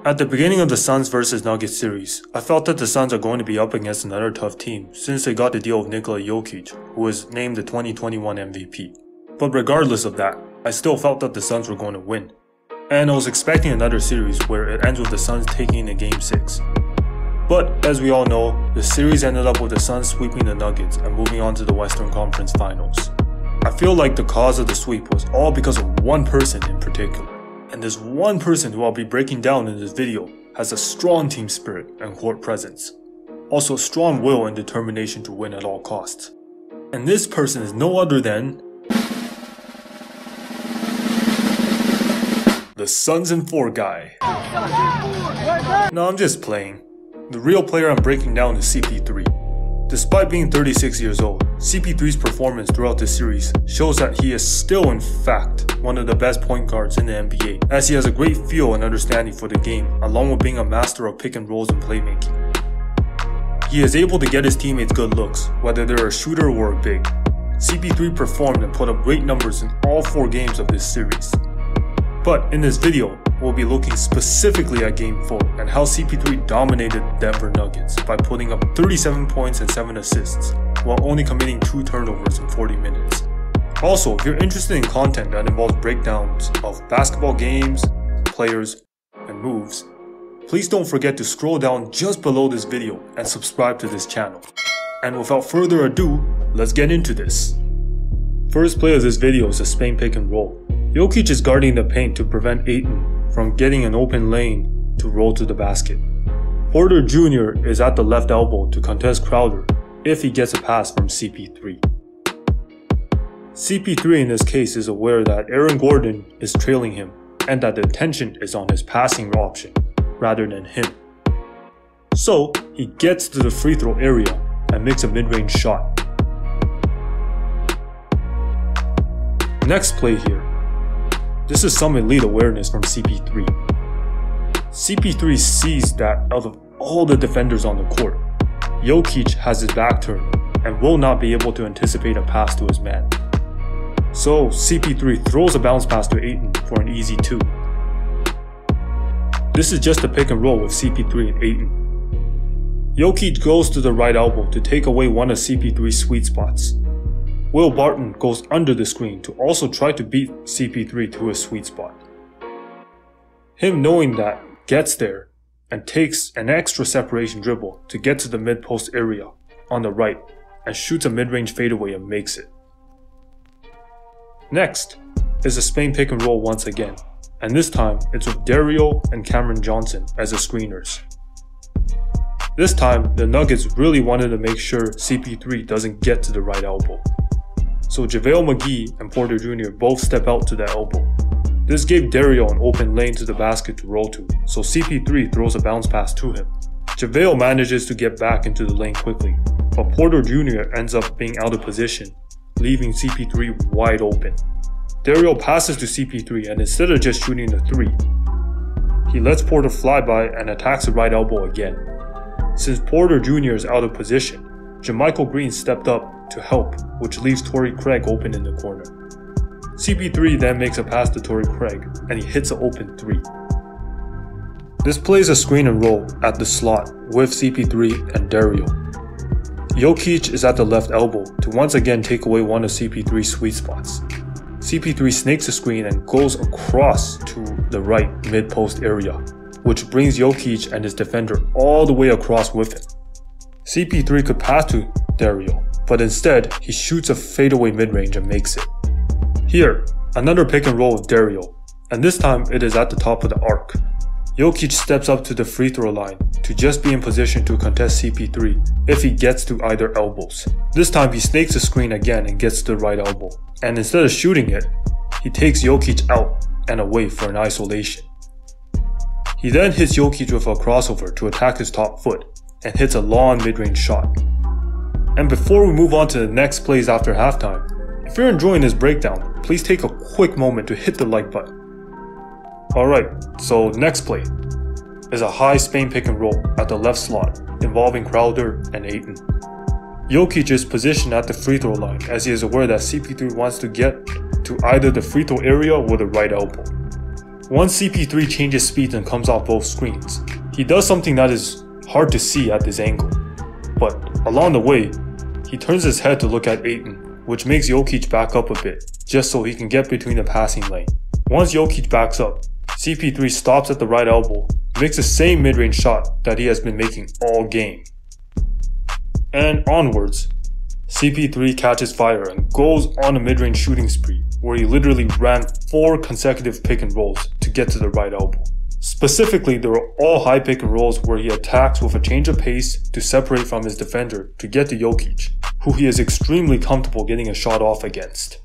At the beginning of the Suns vs Nuggets series, I felt that the Suns are going to be up against another tough team since they got the deal of Nikola Jokic, who was named the 2021 MVP. But regardless of that, I still felt that the Suns were going to win. And I was expecting another series where it ends with the Suns taking a Game 6. But as we all know, the series ended up with the Suns sweeping the Nuggets and moving on to the Western Conference Finals. I feel like the cause of the sweep was all because of one person in particular. And this one person who I'll be breaking down in this video has a strong team spirit and court presence. Also strong will and determination to win at all costs. And this person is no other than the Suns in 4 guy. No, I'm just playing. The real player I'm breaking down is CP3. Despite being 36 years old, CP3's performance throughout the series shows that he is still in fact one of the best point guards in the NBA, as he has a great feel and understanding for the game along with being a master of pick and rolls and playmaking. He is able to get his teammates good looks, whether they're a shooter or a big. CP3 performed and put up great numbers in all 4 games of this series. But in this video, we'll be looking specifically at Game 4 and how CP3 dominated the Denver Nuggets by putting up 37 points and 7 assists, while only committing 2 turnovers in 40 minutes. Also, if you're interested in content that involves breakdowns of basketball games, players, and moves, please don't forget to scroll down just below this video and subscribe to this channel. And without further ado, let's get into this. First play of this video is a Spain pick and roll. Jokic is guarding the paint to prevent Ayton from getting an open lane to roll to the basket. Porter Jr. is at the left elbow to contest Crowder if he gets a pass from CP3. CP3 in this case is aware that Aaron Gordon is trailing him and that the attention is on his passing option rather than him. So he gets to the free throw area and makes a mid-range shot. Next play here. This is some elite awareness from CP3. CP3 sees that out of all the defenders on the court, Jokic has his back turned and will not be able to anticipate a pass to his man. So CP3 throws a bounce pass to Ayton for an easy 2. This is just a pick and roll with CP3 and Ayton. Jokic goes to the right elbow to take away one of CP3's sweet spots. Will Barton goes under the screen to also try to beat CP3 to his sweet spot. Him knowing that gets there and takes an extra separation dribble to get to the mid-post area on the right and shoots a mid-range fadeaway and makes it. Next is a Spain pick and roll once again, and this time it's with Dario and Cameron Johnson as the screeners. This time the Nuggets really wanted to make sure CP3 doesn't get to the right elbow. So JaVale McGee and Porter Jr. both step out to the elbow. This gave Dario an open lane to the basket to roll to, so CP3 throws a bounce pass to him. JaVale manages to get back into the lane quickly, but Porter Jr. ends up being out of position, leaving CP3 wide open. Dario passes to CP3 and instead of just shooting the 3, he lets Porter fly by and attacks the right elbow again. Since Porter Jr. is out of position, JaMychal Green stepped up to help, which leaves Torrey Craig open in the corner. CP3 then makes a pass to Torrey Craig, and he hits an open 3. This plays a screen and roll at the slot with CP3 and Dario. Jokic is at the left elbow to once again take away one of CP3's sweet spots. CP3 snakes the screen and goes across to the right mid-post area, which brings Jokic and his defender all the way across with him. CP3 could pass to Dario, but instead he shoots a fadeaway mid-range and makes it. Here, another pick and roll with Dario, and this time it is at the top of the arc. Jokic steps up to the free throw line to just be in position to contest CP3 if he gets to either elbows. This time he snakes the screen again and gets to the right elbow, and instead of shooting it, he takes Jokic out and away for an isolation. He then hits Jokic with a crossover to attack his top foot and hits a long mid-range shot. And before we move on to the next plays after halftime, if you're enjoying this breakdown, please take a quick moment to hit the like button. Alright, so next play is a high Spain pick and roll at the left slot involving Crowder and Ayton. Jokic is positioned at the free throw line as he is aware that CP3 wants to get to either the free throw area or the right elbow. Once CP3 changes speeds and comes off both screens, he does something that is hard to see at this angle. But along the way, he turns his head to look at Ayton, which makes Jokic back up a bit, just so he can get between the passing lane. Once Jokic backs up, CP3 stops at the right elbow, makes the same mid-range shot that he has been making all game. And onwards, CP3 catches fire and goes on a mid-range shooting spree, where he literally ran 4 consecutive pick and rolls to get to the right elbow. Specifically, they were all high pick and rolls where he attacks with a change of pace to separate from his defender to get to Jokic, who he is extremely comfortable getting a shot off against.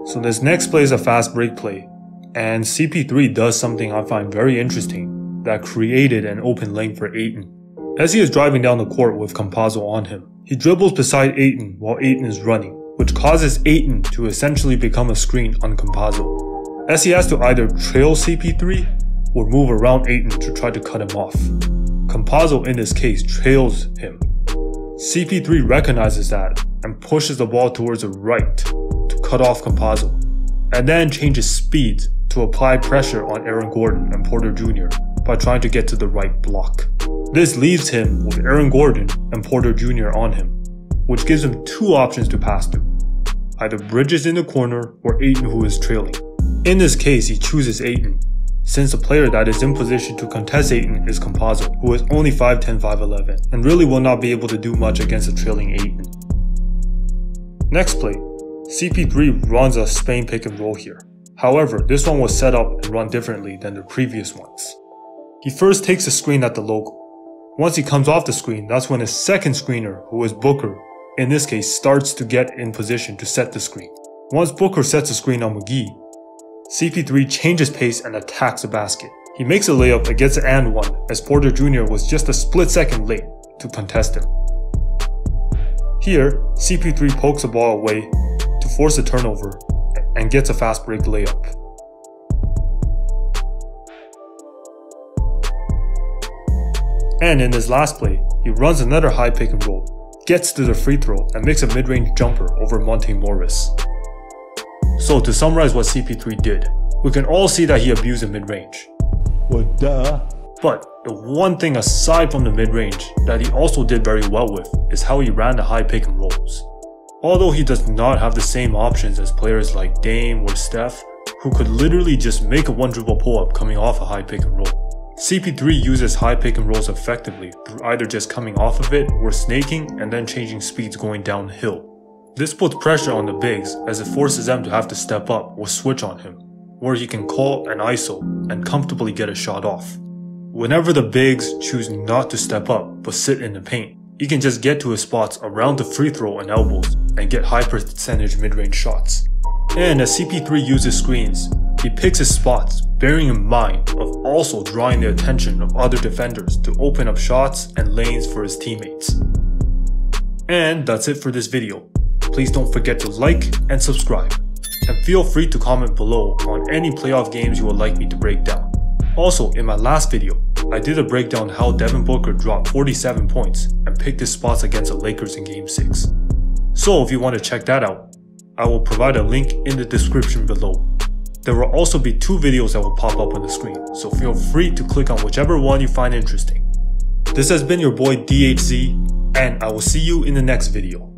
So this next play is a fast break play, and CP3 does something I find very interesting that created an open lane for Ayton. As he is driving down the court with Campazzo on him, he dribbles beside Ayton while Ayton is running, which causes Ayton to essentially become a screen on Campazzo, as he has to either trail CP3 or move around Ayton to try to cut him off. Campazzo in this case trails him. CP3 recognizes that and pushes the ball towards the right to cut off Campazzo, and then changes speeds to apply pressure on Aaron Gordon and Porter Jr. by trying to get to the right block. This leaves him with Aaron Gordon and Porter Jr. on him, which gives him 2 options to pass to, either Bridges in the corner or Ayton who is trailing. In this case, he chooses Ayton, since the player that is in position to contest Ayton is Campazzo, who is only 5'10", 5'11", and really will not be able to do much against a trailing Ayton. Next play, CP3 runs a Spain pick and roll here. However, this one was set up and run differently than the previous ones. He first takes a screen at the logo. Once he comes off the screen, that's when his second screener, who is Booker, in this case starts to get in position to set the screen. Once Booker sets a screen on McGee, CP3 changes pace and attacks the basket. He makes a layup and gets an and one, as Porter Jr. was just a split second late to contest him. Here, CP3 pokes the ball away to force a turnover and gets a fast break layup. And in his last play, he runs another high pick and roll, gets to the free throw and makes a mid-range jumper over Monte Morris. So to summarize what CP3 did, we can all see that he abused the mid-range. Well, duh. But the one thing aside from the mid-range that he also did very well with is how he ran the high pick and rolls. Although he does not have the same options as players like Dame or Steph, who could literally just make a one dribble pull-up coming off a high pick and roll. CP3 uses high pick and rolls effectively through either just coming off of it or snaking and then changing speeds going downhill. This puts pressure on the bigs as it forces them to have to step up or switch on him, where he can call an ISO and comfortably get a shot off. Whenever the bigs choose not to step up but sit in the paint, he can just get to his spots around the free throw and elbows and get high percentage mid-range shots. And as CP3 uses screens, he picks his spots, bearing in mind of also drawing the attention of other defenders to open up shots and lanes for his teammates. And that's it for this video. Please don't forget to like and subscribe, and feel free to comment below on any playoff games you would like me to break down. Also, in my last video, I did a breakdown how Devin Booker dropped 47 points and picked his spots against the Lakers in Game 6. So if you want to check that out, I will provide a link in the description below. There will also be 2 videos that will pop up on the screen, so feel free to click on whichever one you find interesting. This has been your boy DHZ, and I will see you in the next video.